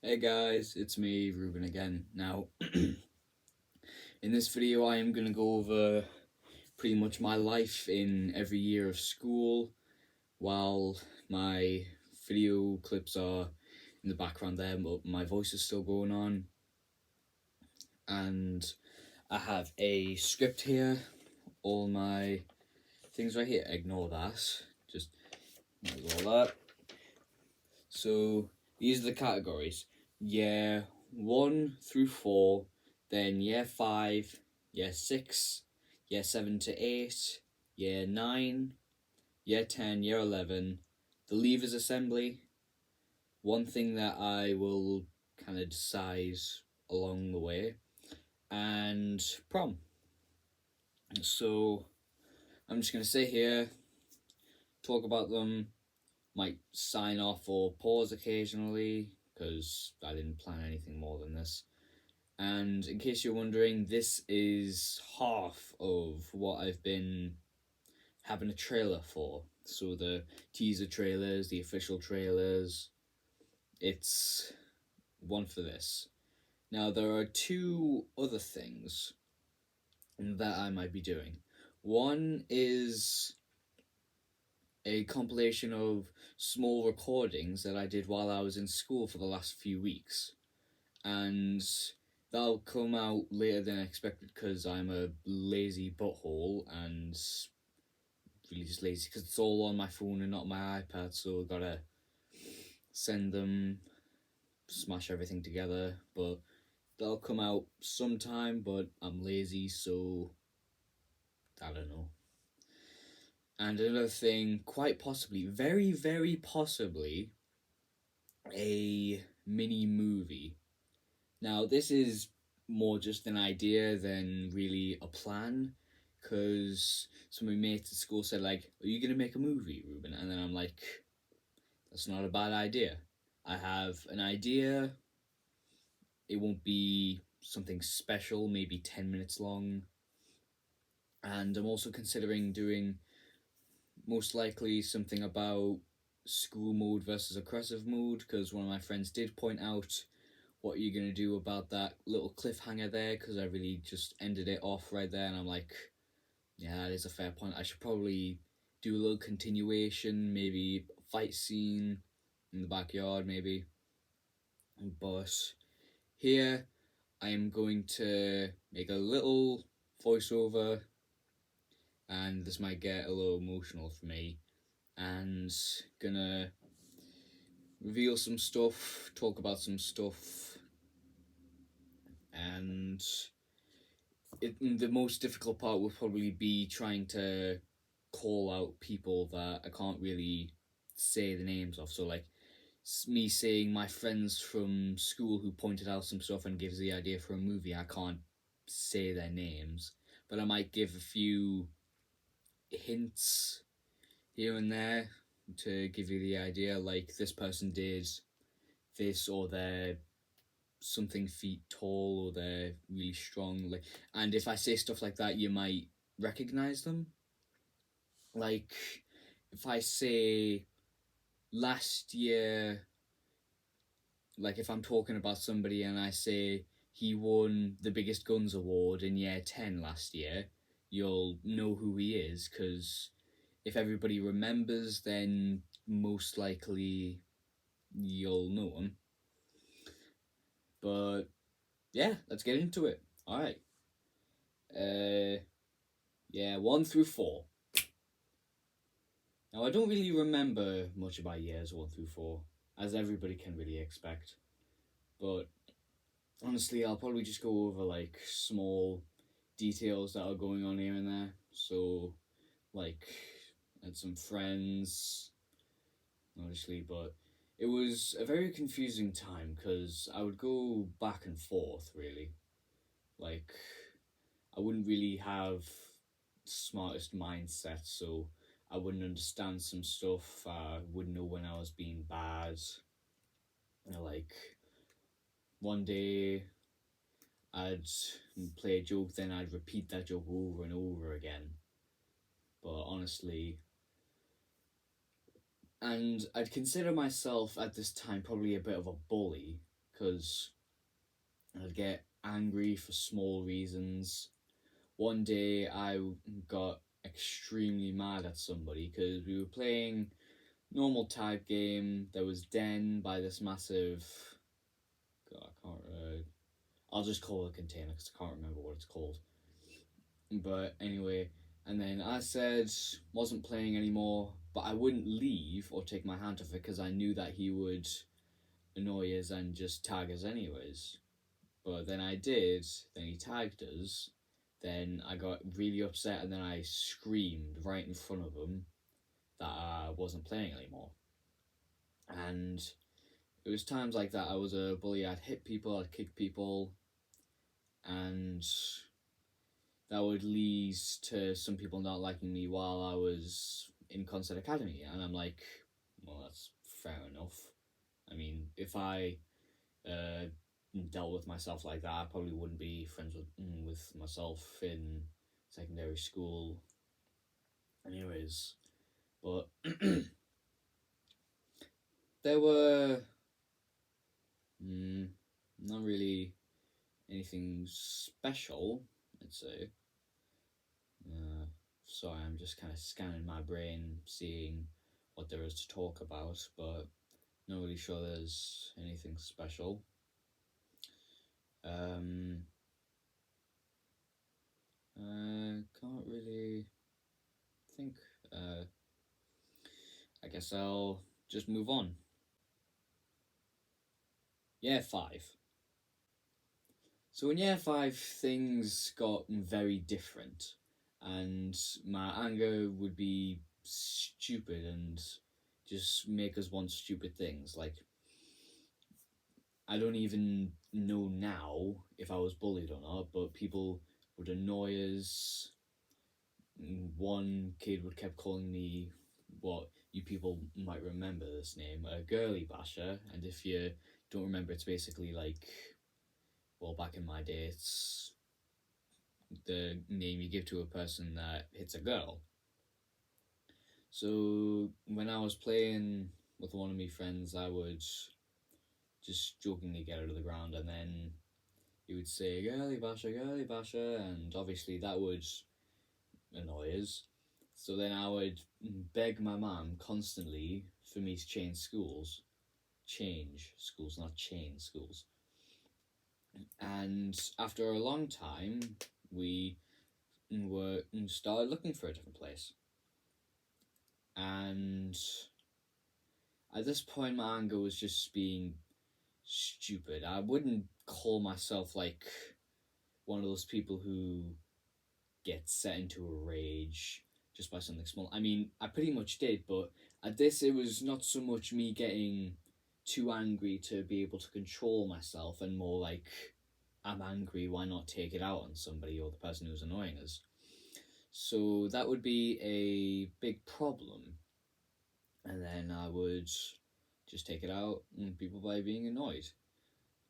Hey guys, it's me, Ruben again. Now, in this video I am going to go over pretty much my life in every year of school, while my video clips are in the background there, but my voice is still going on. And I have a script here, all my things right here, ignore that, just ignore that. So, these are the categories. Year 1 through 4, then year 5, year 6, year 7 to 8, year 9, year 10, year 11, the Leavers Assembly, one thing that I will kind of decide along the way, and prom. So I'm just going to sit here, talk about them, might sign off or pause occasionally, because I didn't plan anything more than this. And in case you're wondering, this is half of what I've been having a trailer for. So the teaser trailers, the official trailers, it's one for this. Now there are two other things that I might be doing. One is a compilation of small recordings that I did while I was in school for the last few weeks. And that'll come out later than expected because I'm a lazy butthole and really just lazy because it's all on my phone and not my iPad, so I gotta send them, smash everything together. But that'll come out sometime, but I'm lazy, so I don't know. And another thing, quite possibly, very, very possibly, a mini movie. Now, this is more just an idea than really a plan, because some of my mates at school said, like, are you going to make a movie, Ruben? And then I'm like, that's not a bad idea. I have an idea. It won't be something special, maybe 10 minutes long. And I'm also considering doing most likely something about school mode versus aggressive mode, because one of my friends did point out what are you going to do about that little cliffhanger there, because I really just ended it off right there, and I'm like, yeah, that is a fair point. I should probably do a little continuation, maybe fight scene in the backyard maybe. But here I am going to make a little voiceover, and this might get a little emotional for me, and gonna reveal some stuff, talk about some stuff, and the most difficult part will probably be trying to call out people that I can't really say the names of. So, like, me saying my friends from school who pointed out some stuff and gives the idea for a movie, I can't say their names, but I might give a few hints here and there to give you the idea, like this person did this, or they're something feet tall, or they're really strong. Like, and if I say stuff like that, you might recognize them. Like, if I say last year, like if I'm talking about somebody and I say he won the Biggest Guns Award in year 10 last year, you'll know who he is, because if everybody remembers, then most likely you'll know him. But yeah, let's get into it. All right. Yeah, 1 through 4. Now, I don't really remember much about years 1 through 4, as everybody can really expect. But honestly, I'll probably just go over like small details that are going on here and there. So, like, I had some friends, obviously, but it was a very confusing time because I would go back and forth, really. Like, I wouldn't really have smartest mindset, so I wouldn't understand some stuff. I wouldn't know when I was being bad. Like, one day I'd play a joke, then I'd repeat that joke over and over again. But honestly, and I'd consider myself at this time probably a bit of a bully, because I'd get angry for small reasons. One day I got extremely mad at somebody because we were playing normal tag game. There was Den by this massive. God, I can't. I'll just call it a container because I can't remember what it's called. But anyway, and then I said wasn't playing anymore, but I wouldn't leave or take my hand off it because I knew that he would annoy us and just tag us anyways. But then I did. Then he tagged us. Then I got really upset and then I screamed right in front of him that I wasn't playing anymore. And it was times like that I was a bully. I'd hit people, I'd kick people, and that would lead to some people not liking me while I was in Concert Academy. And I'm like, well, that's fair enough. I mean, if I dealt with myself like that, I probably wouldn't be friends with myself in secondary school anyways. But there were not really anything special, I'd say. Sorry, I'm just kind of scanning my brain, seeing what there is to talk about, but not really sure there's anything special. Can't really think. I guess I'll just move on. Year 5. So in year 5, things got very different, and my anger would be stupid and just make us want stupid things. Like, I don't even know now if I was bullied or not, but people would annoy us. One kid would kept calling me what you people might remember this name, a girly basher, and if you don't remember, it's basically like, well, back in my day, it's the name you give to a person that hits a girl. So when I was playing with one of my friends, I would just jokingly get out of the ground, and then he would say girly basher, and obviously that would annoy us. So then I would beg my mum constantly for me to change schools, not change schools. And after a long time, we started looking for a different place. And at this point, my anger was just being stupid. I wouldn't call myself like one of those people who get set into a rage just by something small. I mean, I pretty much did, but at this, it was not so much me getting too angry to be able to control myself, and more like, I'm angry, why not take it out on somebody or the person who's annoying us? So that would be a big problem. And then I would just take it out on people by being annoyed.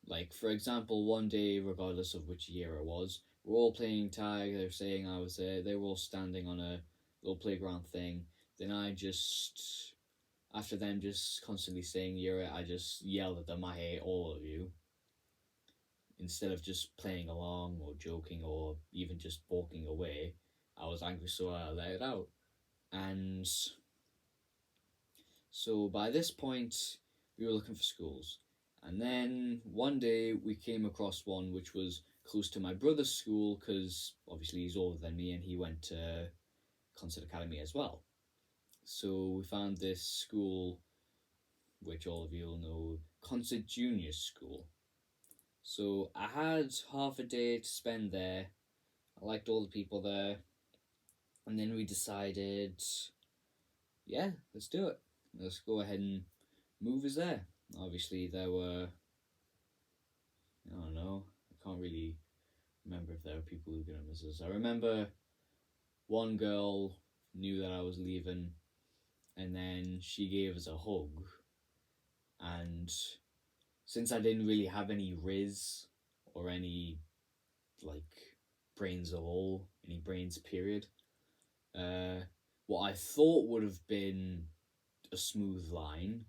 Like, for example, one day, regardless of which year it was, we're all playing tag, they're saying I was there, they were all standing on a little playground thing. Then I just, after them just constantly saying you're it, I just yelled at them, I hate all of you. Instead of just playing along or joking or even just walking away, I was angry, so I let it out. And so by this point, we were looking for schools. And then one day we came across one which was close to my brother's school, because obviously he's older than me and he went to Concert Academy as well. So we found this school, which all of you will know, Concert Junior School. So I had half a day to spend there. I liked all the people there. And then we decided, yeah, let's do it. Let's go ahead and move us there. Obviously, there were, I don't know, I can't really remember if there were people who were going to miss us. I remember one girl knew that I was leaving, and then she gave us a hug. And since I didn't really have any riz or any, like, brains at all, any brains period, what I thought would have been a smooth line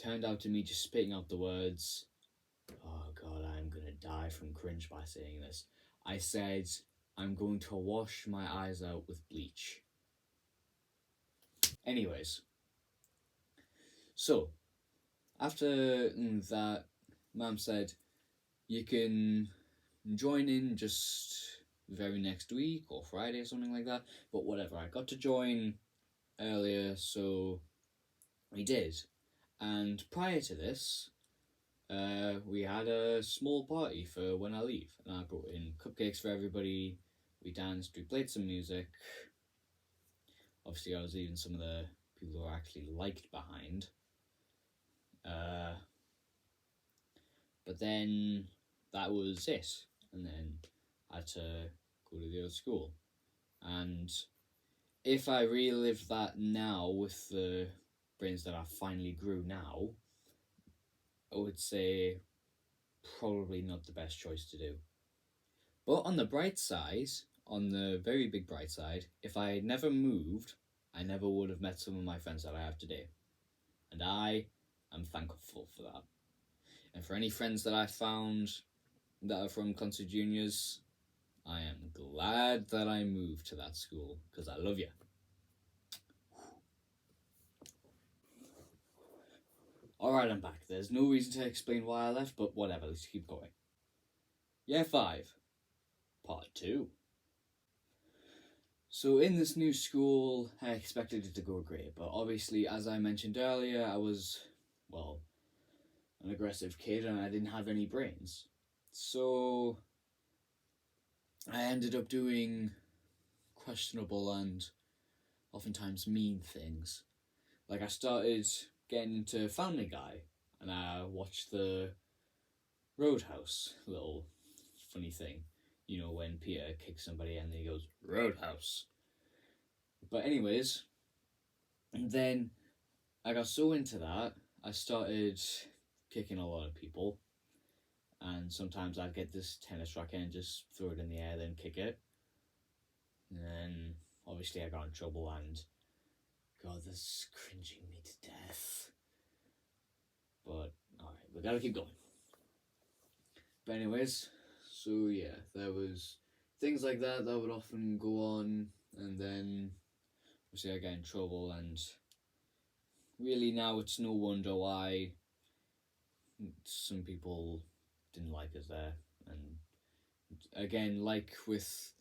turned out to me just spitting out the words, die from cringe by saying this. I said, I'm going to wash my eyes out with bleach. Anyways, so after that, Mum said, you can join in just the very next week or Friday or something like that, but whatever. I got to join earlier, so we did. And prior to this, we had a small party for when I leave, and I brought in cupcakes for everybody. We danced, we played some music. Obviously, I was leaving some of the people who I actually liked behind. But then that was it, and then I had to go to the other school. And if I relive that now with the brains that I finally grew now, I would say probably not the best choice to do. But on the bright side, on the very big bright side, if I had never moved, I never would have met some of my friends that I have today. And I am thankful for that. And for any friends that I found that are from Concert Juniors, I am glad that I moved to that school, because I love you. Alright, I'm back. There's no reason to explain why I left, but whatever, let's keep going. Year 5, Part 2. So in this new school, I expected it to go great, but obviously, as I mentioned earlier, I was, well, an aggressive kid and I didn't have any brains. So I ended up doing questionable and oftentimes mean things. Like, I started getting into Family Guy, and I watched the Roadhouse little funny thing. You know, when Peter kicks somebody and then he goes, Roadhouse. But anyways, then I got so into that, I started kicking a lot of people. And sometimes I'd get this tennis racket and just throw it in the air, then kick it. And then, obviously, I got in trouble, and God, this is cringing me to death. But, alright, we gotta keep going. But anyways, so yeah, there was things like that would often go on, and then, obviously, I got in trouble, and really now it's no wonder why some people didn't like us there. And again, like with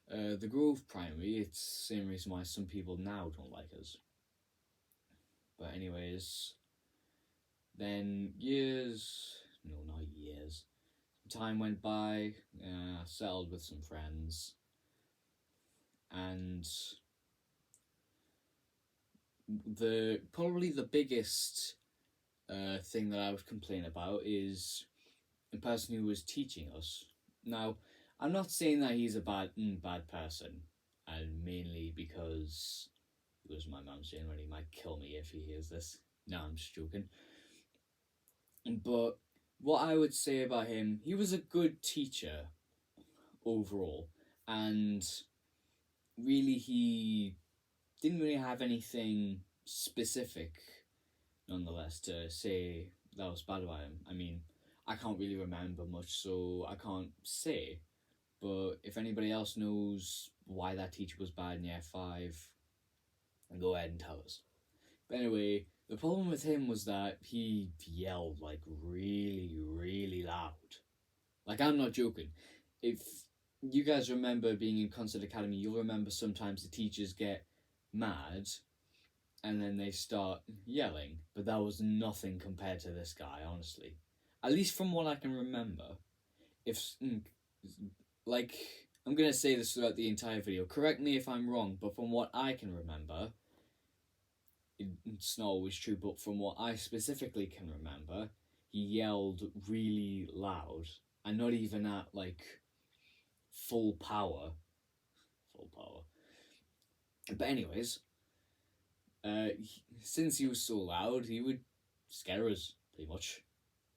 the Grove Primary, it's the same reason why some people now don't like us. But anyways, then time went by, settled with some friends, and probably the biggest thing that I would complain about is the person who was teaching us. Now, I'm not saying that he's a bad person, and mainly because it was my mum's saying when he might kill me if he hears this. No, I'm just joking. But what I would say about him, he was a good teacher overall, and really he didn't really have anything specific, nonetheless, to say that was bad about him. I mean, I can't really remember much, so I can't say. But if anybody else knows why that teacher was bad in year 5, go ahead and tell us. But anyway, the problem with him was that he yelled like really, really loud. Like, I'm not joking. If you guys remember being in Concert Academy, you'll remember sometimes the teachers get mad and then they start yelling. But that was nothing compared to this guy, honestly. At least from what I can remember. I'm going to say this throughout the entire video. Correct me if I'm wrong, but from what I can remember, it's not always true, but from what I specifically can remember, he yelled really loud, and not even at, like, full power. But anyways, since he was so loud, he would scare us, pretty much.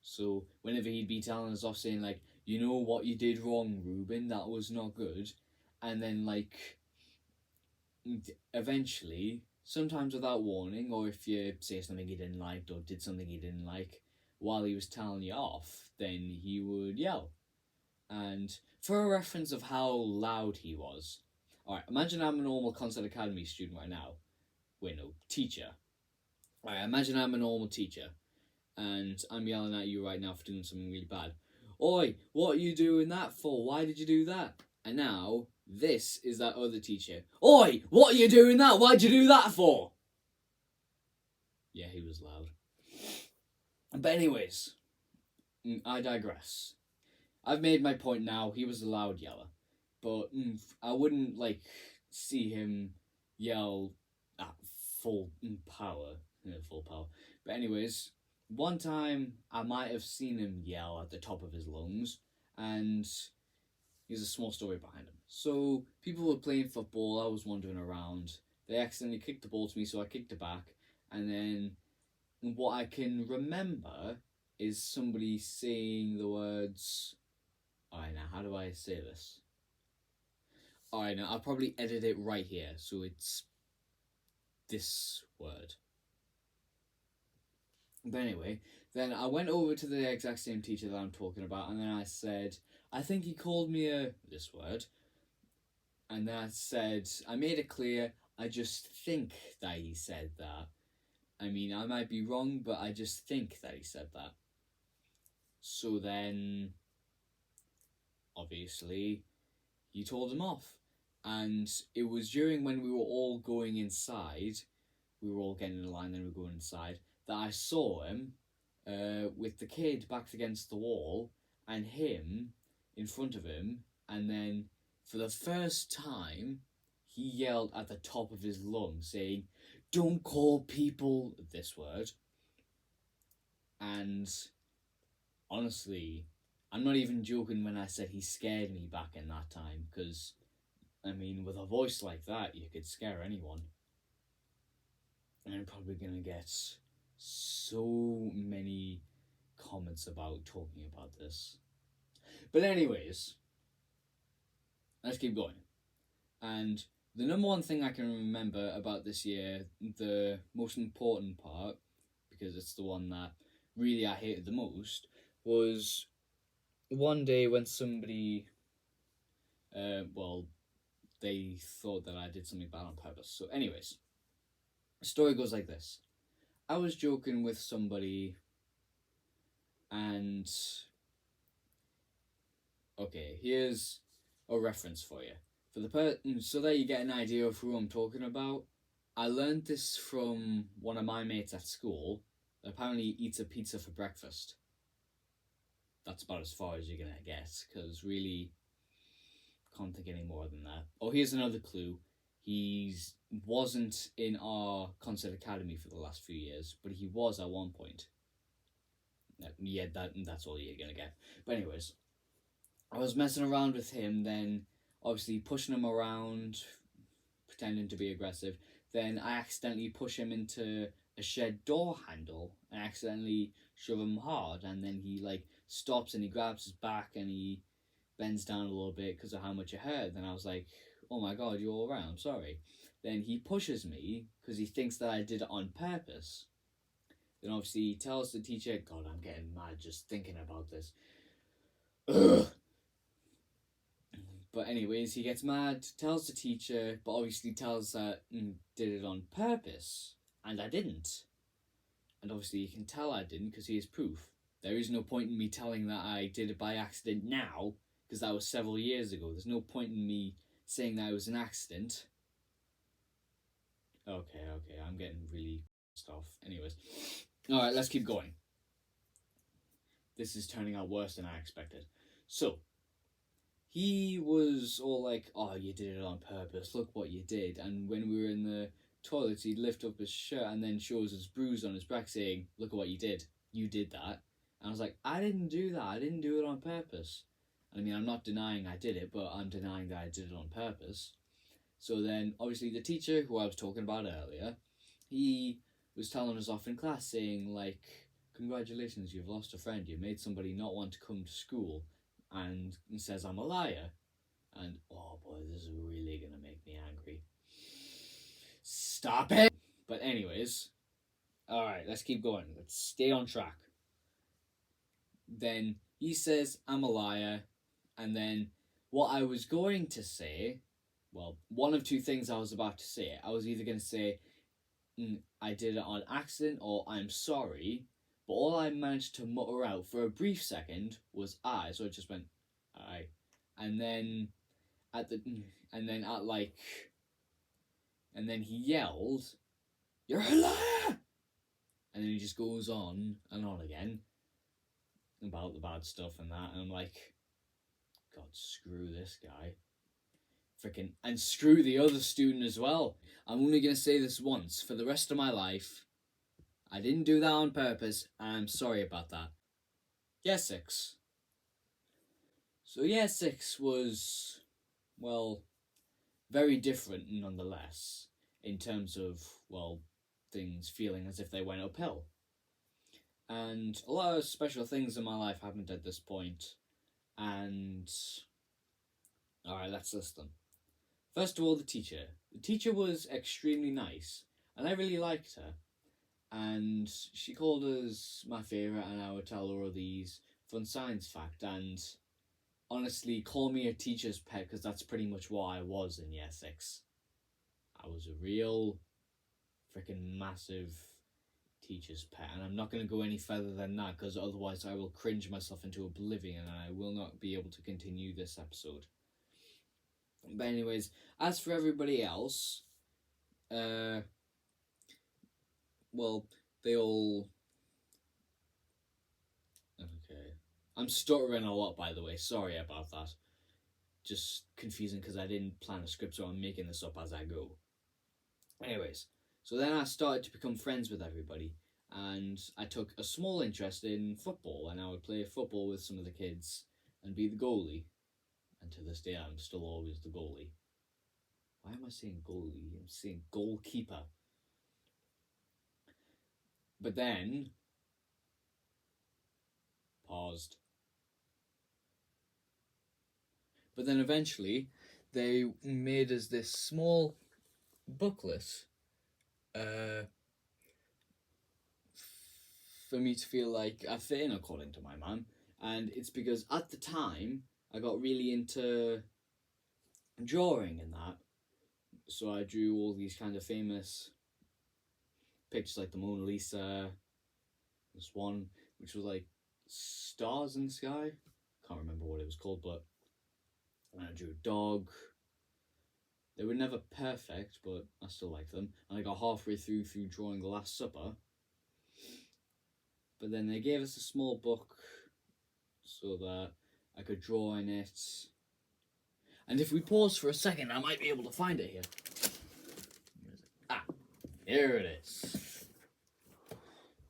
So whenever he'd be telling us off, saying, like, you know what you did wrong, Ruben, that was not good, and then, like, eventually, sometimes without warning, or if you say something he didn't like or did something he didn't like while he was telling you off, then he would yell. And for a reference of how loud he was, alright, imagine I'm a normal Concert Academy student right now. Wait, no, teacher. Alright, imagine I'm a normal teacher, and I'm yelling at you right now for doing something really bad. Oi, what are you doing that for? Why did you do that? And now, this is that other teacher. Oi, what are you doing that? Why'd you do that for? Yeah, he was loud. But anyways, I digress. I've made my point now. He was a loud yeller. But I wouldn't, see him yell at full power. Full power. But anyways, one time I might have seen him yell at the top of his lungs, and here's a small story behind him. So, people were playing football, I was wandering around. They accidentally kicked the ball to me, so I kicked it back. And then, what I can remember is somebody saying the words... Alright, now, how do I say this? Alright, now, I'll probably edit it right here, so it's this word. But anyway, then I went over to the exact same teacher that I'm talking about, and then I said, I think he called me this word. And then I said, I made it clear, I just think that he said that. I mean, I might be wrong, but I just think that he said that. So then, obviously, he told him off. And it was during when we were all going inside, we were all getting in line, then we were going inside, that I saw him with the kid backed against the wall and him in front of him, and then for the first time he yelled at the top of his lungs saying, "Don't call people this word." And honestly, I'm not even joking when I said he scared me back in that time, because I mean, with a voice like that, you could scare anyone. And I'm probably gonna get so many comments about talking about this. But anyways, let's keep going. And the number one thing I can remember about this year, the most important part, because it's the one that really I hated the most, was one day when somebody, they thought that I did something bad on purpose. So anyways, the story goes like this. I was joking with somebody, and okay, here's a reference for you. For the so that you get an idea of who I'm talking about. I learned this from one of my mates at school that apparently eats a pizza for breakfast. That's about as far as you're gonna get, because really can't think any more than that. Oh, here's another clue. He wasn't in our Concert Academy for the last few years, but he was at one point. Yeah, that's all you're gonna get. But anyways, I was messing around with him, then obviously pushing him around, pretending to be aggressive. Then I accidentally push him into a shed door handle and accidentally shove him hard, and then he stops and he grabs his back and he bends down a little bit because of how much it hurt. Then I was like, oh my god, you're all right, I'm sorry. Then he pushes me because he thinks that I did it on purpose. Then obviously he tells the teacher, God, I'm getting mad just thinking about this. Ugh. But anyways, he gets mad, tells the teacher, but obviously tells that did it on purpose. And I didn't. And obviously you can tell I didn't because he has proof. There is no point in me telling that I did it by accident now, because that was several years ago. There's no point in me saying that it was an accident. Okay, I'm getting really pissed off. Anyways. Alright, let's keep going. This is turning out worse than I expected. So, he was all like, oh, you did it on purpose, look what you did. And when we were in the toilets, he'd lift up his shirt and then shows his bruise on his back saying, look at what you did. You did that. And I was like, I didn't do that. I didn't do it on purpose. I mean, I'm not denying I did it, but I'm denying that I did it on purpose. So then, obviously, the teacher, who I was talking about earlier, he was telling us off in class saying, congratulations, you've lost a friend. You made somebody not want to come to school. And he says I'm a liar. And, oh boy, this is really going to make me angry. Stop it! But anyways, alright, let's keep going. Let's stay on track. Then he says I'm a liar, And then what I was going to say, well, one of two things I was about to say. I was either going to say, I did it on accident, or I'm sorry, but all I managed to mutter out for a brief second was I, so it just went, I. And then at the, and then at like, and then he yelled, "You're a liar!" And then he just goes on and on again about the bad stuff and that, and I'm like, God, screw this guy. Freaking, and screw the other student as well. I'm only going to say this once for the rest of my life. I didn't do that on purpose, and I'm sorry about that. Year 6. So year 6 was, well, very different nonetheless, in terms of, well, things feeling as if they went uphill. And a lot of special things in my life happened at this point, and alright, let's list them. First of all, the teacher. The teacher was extremely nice, and I really liked her. And she called us my favourite, and I would tell her all these fun science facts. And honestly, call me a teacher's pet, because that's pretty much what I was in year 6. I was a real freaking massive teacher's pet, and I'm not going to go any further than that, because otherwise I will cringe myself into oblivion, and I will not be able to continue this episode. But anyways, as for everybody else, well, they all... Okay. I'm stuttering a lot, by the way. Sorry about that. Just confusing because I didn't plan a script, so I'm making this up as I go. Anyways, so then I started to become friends with everybody, and I took a small interest in football, and I would play football with some of the kids and be the goalie. And to this day, I'm still always the goalie. Why am I saying goalie? I'm saying goalkeeper. But then... Paused. But then eventually, they made us this small booklet for me to feel like I fit in, according to my mum. And it's because at the time, I got really into drawing and that. So I drew all these kind of famous pictures like the Mona Lisa, this one, which was like stars in the sky. Can't remember what it was called, but I drew a dog. They were never perfect, but I still liked them. And I got halfway through drawing the Last Supper. But then they gave us a small book so that I could draw in it. And if we pause for a second, I might be able to find it here. Ah, here it is.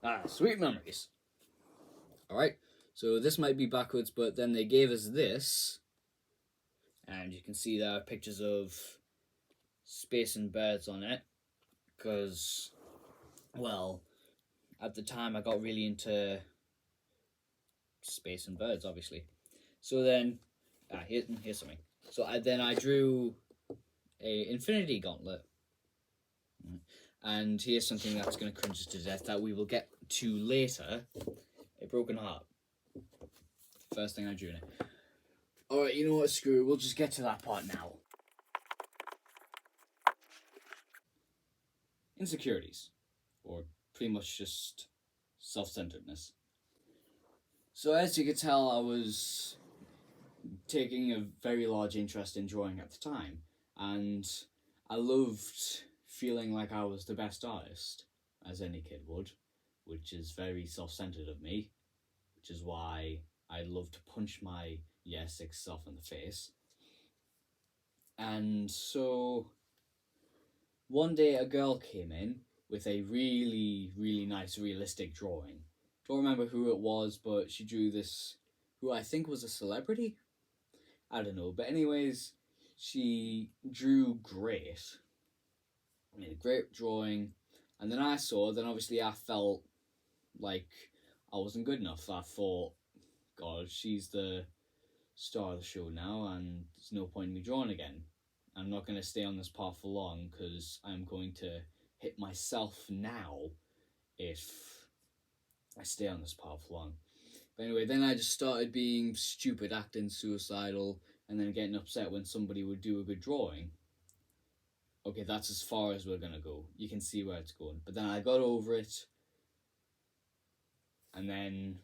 Ah, sweet memories. Alright, so this might be backwards, but then they gave us this. And you can see there are pictures of space and birds on it. Because, well, at the time I got really into space and birds, obviously. So then, here's something. So then I drew a Infinity Gauntlet. And here's something that's going to cringe us to death that we will get to later. A broken heart. First thing I drew in it. Alright, you know what, screw it. We'll just get to that part now. Insecurities. Or pretty much just self-centeredness. So as you could tell, I was taking a very large interest in drawing at the time, and I loved feeling like I was the best artist, as any kid would, which is very self-centered of me, which is why I love to punch my year 6 self in the face. And so one day a girl came in with a really, really nice realistic drawing. Don't remember who it was, but she drew this, who I think was a celebrity? I don't know, but anyways, she drew great. Made a great drawing, and then obviously I felt like I wasn't good enough. I thought, God, she's the star of the show now, and there's no point in me drawing again. I'm not going to stay on this path for long, because I'm going to hit myself now if I stay on this path for long. But anyway, then I just started being stupid, acting suicidal, and then getting upset when somebody would do a good drawing. Okay, that's as far as we're gonna go. You can see where it's going. But then I got over it, and then,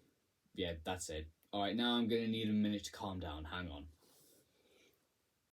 yeah, that's it. Alright, now I'm gonna need a minute to calm down. Hang on.